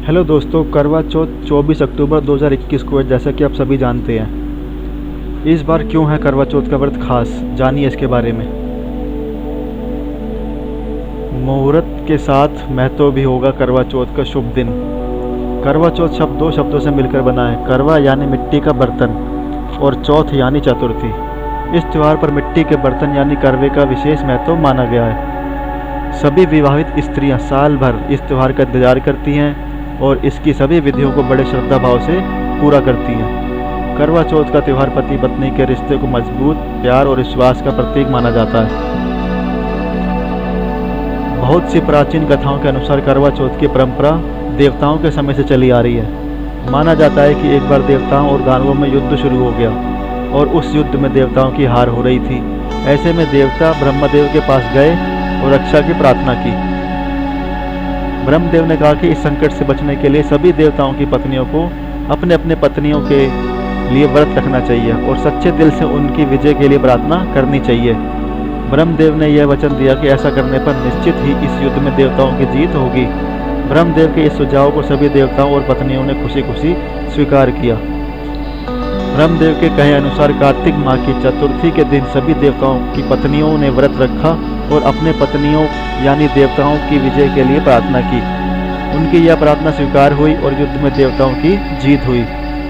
Hello दोस्तों, करवा चौथ 24 अक्टूबर 2021 को है, जैसा कि आप सभी जानते हैं। इस बार क्यों है करवा चौथ का व्रत खास, जानिए इसके बारे में। मुहूर्त के साथ महत्व भी होगा करवा चौथ का शुभ दिन। करवा चौथ शब्द दो शब्दों से मिलकर बना है। करवा यानी मिट्टी का बर्तन और चौथ यानी चतुर्थी। इस त्यौहार पर मिट्टी के बर्तन यानी करवे का विशेष महत्व माना गया है। सभी विवाहित स्त्रियां साल भर इस त्यौहार का इंतजार करती हैं और इसकी सभी विधियों को बड़े श्रद्धा भाव से पूरा करती हैं। करवा चौथ का त्यौहार पति पत्नी के रिश्ते को मजबूत, प्यार और विश्वास का प्रतीक माना जाता है। बहुत सी प्राचीन कथाओं के अनुसार करवा चौथ की परंपरा देवताओं के समय से चली आ रही है। माना जाता है कि एक बार देवताओं और दानवों में युद्ध शुरू हो गया और उस युद्ध में देवताओं की हार हो रही थी। ऐसे में देवता ब्रह्मदेव के पास गए और रक्षा की प्रार्थना की। ब्रह्मदेव ने कहा कि इस संकट से बचने के लिए सभी देवताओं की पत्नियों को अपने अपने पत्नियों के लिए व्रत रखना चाहिए और सच्चे दिल से उनकी विजय के लिए प्रार्थना करनी चाहिए। ब्रह्मदेव ने यह वचन दिया कि ऐसा करने पर निश्चित ही इस युद्ध में देवताओं की जीत होगी। ब्रह्मदेव के इस सुझाव को सभी देवताओं और पत्नियों ने खुशी खुशी स्वीकार किया। ब्रह्मदेव के कहे अनुसार कार्तिक माह की चतुर्थी के दिन सभी देवताओं की पत्नियों ने व्रत रखा और अपने पत्नियों यानी देवताओं की विजय के लिए प्रार्थना की। उनकी यह प्रार्थना स्वीकार हुई और युद्ध में देवताओं की जीत हुई।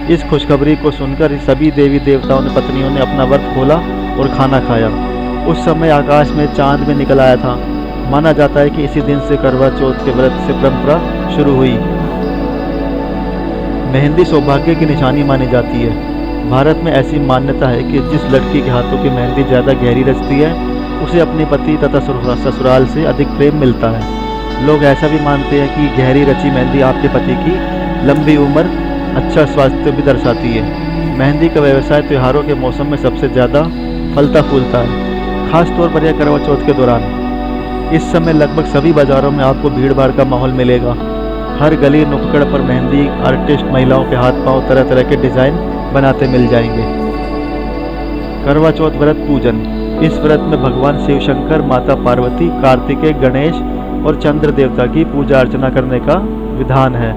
इस खुशखबरी को सुनकर सभी देवी देवताओं ने पत्नियों ने अपना व्रत खोला और खाना खाया। उस समय आकाश में चांद भी निकल आया था। माना जाता है कि इसी दिन से करवा चौथ के व्रत से परंपरा शुरू हुई। मेहंदी सौभाग्य की निशानी मानी जाती है। भारत में ऐसी मान्यता है कि जिस लड़की के हाथों की मेहंदी ज़्यादा गहरी रचती है उसे अपने पति तथा ससुराल से अधिक प्रेम मिलता है। लोग ऐसा भी मानते हैं कि गहरी रची मेहंदी आपके पति की लंबी उम्र, अच्छा स्वास्थ्य भी दर्शाती है। मेहंदी का व्यवसाय त्योहारों के मौसम में सबसे ज़्यादा फलता फूलता है, खास तौर पर यह करवा चौथ के दौरान। इस समय लगभग सभी बाज़ारों में आपको भीड़ भाड़ का माहौल मिलेगा। हर गली नुक्कड़ पर मेहंदी आर्टिस्ट महिलाओं के हाथ पांव तरह तरह के डिज़ाइन बनाते मिल जाएंगे। करवा चौथ व्रत पूजन। इस व्रत में भगवान शिव शंकर, माता पार्वती, कार्तिकेय, गणेश और चंद्र देवता की पूजा अर्चना करने का विधान है।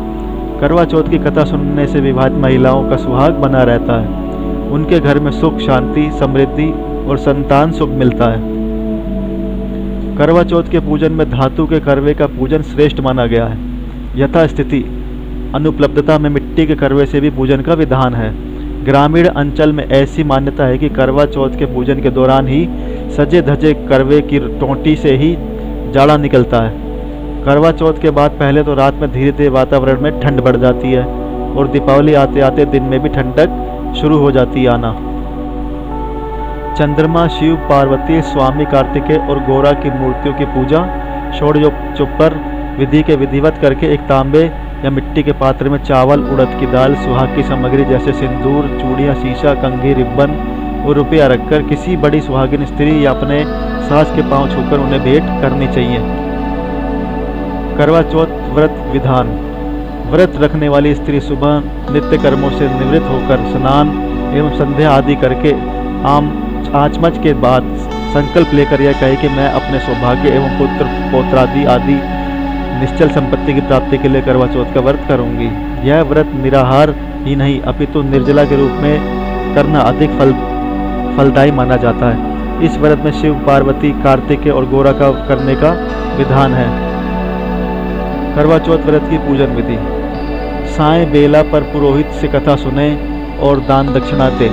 करवा चौथ की कथा सुनने से विवाहित महिलाओं का सुहाग बना रहता है। उनके घर में सुख, शांति, समृद्धि और संतान सुख मिलता है। करवा चौथ के पूजन में धातु के करवे का पूजन श्रेष्ठ माना गया है। यथास्थिति अनुपलब्धता में मिट्टी के करवे से भी पूजन का विधान है। ग्रामीण अंचल में ऐसी मान्यता है कि करवा चौथ के पूजन के दौरान ही सजे धजे करवे की टोंटी से ही जाड़ा निकलता है। करवा चौथ के बाद पहले तो रात में धीरे धीरे वातावरण में ठंड बढ़ जाती है और दीपावली आते आते दिन में भी ठंडक शुरू हो जाती है आना। चंद्रमा, शिव, पार्वती, स्वामी कार्तिकेय और गौरा की मूर्तियों की पूजा षोडशोपचार विधि के विधिवत करके एक तांबे या मिट्टी के पात्र में चावल, उड़द की दाल, सुहाग की सामग्री जैसे सिंदूर, चूड़ियाँ, शीशा, कंघी, रिब्बन और रुपया रखकर किसी बड़ी सुहागिन स्त्री या अपने सास के पांव छूकर उन्हें भेंट करनी चाहिए। करवा चौथ व्रत विधान। व्रत रखने वाली स्त्री सुबह नित्य कर्मों से निवृत्त होकर स्नान एवं संध्या आदि करके आचमच के बाद संकल्प लेकर यह कहे कि मैं अपने सौभाग्य एवं पुत्र पौत्रादि आदि निश्चल संपत्ति की प्राप्ति के लिए करवा चौथ का व्रत करूंगी। यह व्रत निराहार ही नहीं अपितु निर्जला के रूप में करना अधिक फलदायी माना जाता है। इस व्रत में शिव, पार्वती, कार्तिकेय और गौरा का करने का विधान है। करवा चौथ व्रत की पूजन विधि। साय बेला पर पुरोहित से कथा सुने और दान दक्षिणा दें।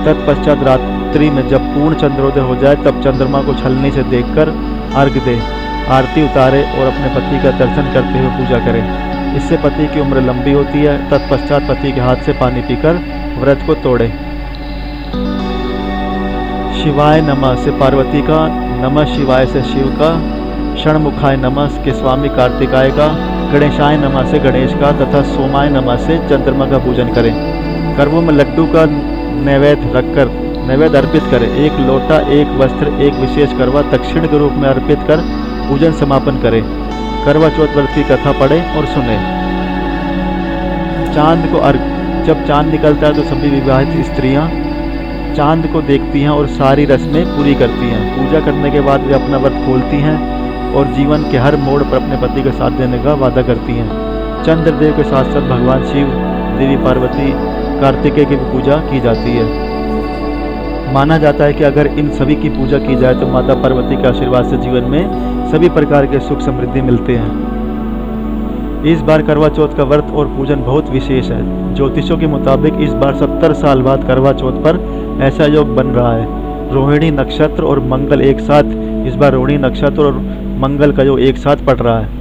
तत्पश्चात रात्रि में जब पूर्ण चंद्रोदय हो जाए तब चंद्रमा को छलनी से देखकर अर्घ्य दें, आरती उतारे और अपने पति का दर्शन करते हुए पूजा करें। इससे पति की उम्र लंबी होती है। तत्पश्चात पति के हाथ से पानी पीकर व्रत को तोड़ें। शिवाय नमः से पार्वती का, नमः शिवाय से शिव का, षण्मुखाय नमः के स्वामी कार्तिकाय का, गणेशाय नमः से गणेश का तथा सोमाय नमः से चंद्रमा का पूजन करें। करवों में लड्डू का नैवेद्य रखकर नैवेद्य अर्पित करें। एक लोटा, एक वस्त्र, एक विशेष करवा दक्षिण के रूप में अर्पित कर पूजन समापन करें। करवा चौथ व्रत की कथा पढ़ें और सुनें। चांद को अर्घ। जब चांद निकलता है तो सभी विवाहित स्त्रियां चांद को देखती हैं और सारी रस्में पूरी करती हैं। पूजा करने के बाद वे अपना व्रत खोलती हैं और जीवन के हर मोड़ पर अपने पति का साथ देने का वादा करती हैं। चंद्रदेव के साथ साथ भगवान शिव, देवी पार्वती, कार्तिकेय की भी पूजा की जाती है। माना जाता है कि अगर इन सभी की पूजा की जाए तो माता पार्वती के आशीर्वाद से जीवन में सभी प्रकार के सुख समृद्धि मिलते हैं। इस बार करवा चौथ का व्रत और पूजन बहुत विशेष है। ज्योतिषों के मुताबिक इस बार 70 साल बाद करवा चौथ पर ऐसा योग बन रहा है। रोहिणी नक्षत्र और मंगल एक साथ, इस बार रोहिणी नक्षत्र और मंगल का योग एक साथ पड़ रहा है।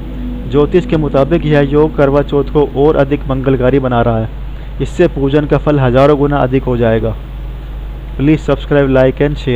ज्योतिष के मुताबिक यह योग करवा चौथ को और अधिक मंगलकारी बना रहा है। इससे पूजन का फल हजारों गुना अधिक हो जाएगा। Please subscribe, like and share.